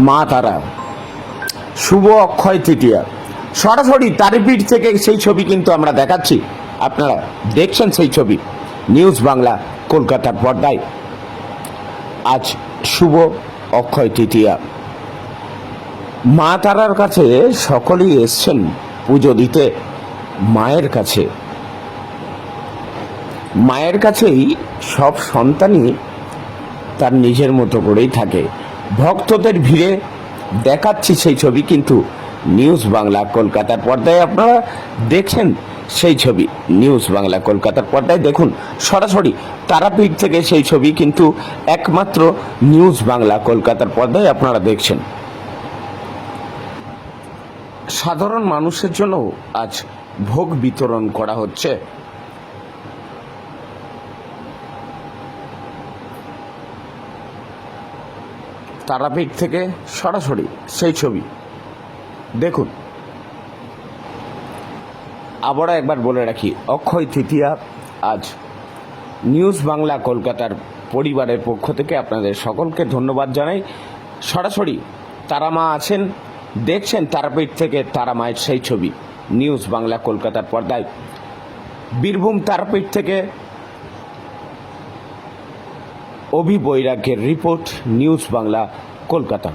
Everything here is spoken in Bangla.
মা তারা শুভ অক্ষয় তৃতীয়া, সরাসরি তারিপীঠ থেকে সেই ছবি কিন্তু আমরা দেখাচ্ছি। আপনারা দেখছেন সেই ছবি নিউজ বাংলা কলকাতার পর্দায়। আজ শুভ অক্ষয় তৃতীয়া, মা তারার কাছে সকলেই এসছেন পুজো দিতে। মায়ের কাছে, মায়ের কাছেই সব সন্তানই তার নিজের মতো করেই থাকে। ভক্তদের ভিড়ে দেখাচ্ছি সেই ছবি কিন্তু নিউজ বাংলা কলকাতার পর্দায়। আপনারা দেখছেন সেই ছবি নিউজ বাংলা কলকাতার পর্দায়। দেখুন সরাসরি তারাপীঠ থেকে সেই ছবি কিন্তু একমাত্র নিউজ বাংলা কলকাতার পর্দায় আপনারা দেখছেন। সাধারণ মানুষের জন্য আজ ভোগ বিতরণ করা হচ্ছে। তারাপীঠ থেকে সরাসরি সেই ছবি দেখুন। আবারও একবার বলে রাখি, অক্ষয় তৃতীয়া আজ। নিউজ বাংলা কলকাতার পরিবারের পক্ষ থেকে আপনাদের সকলকে ধন্যবাদ জানাই। সরাসরি তারা মা আছেন, দেখছেন তারাপীঠ থেকে তারা মায়ের সেই ছবি নিউজ বাংলা কলকাতার পর্দায়। বীরভূম তারাপীঠ থেকে অভি বৈরাগ্যের রিপোর্ট, নিউজ বাংলা কলকাতা।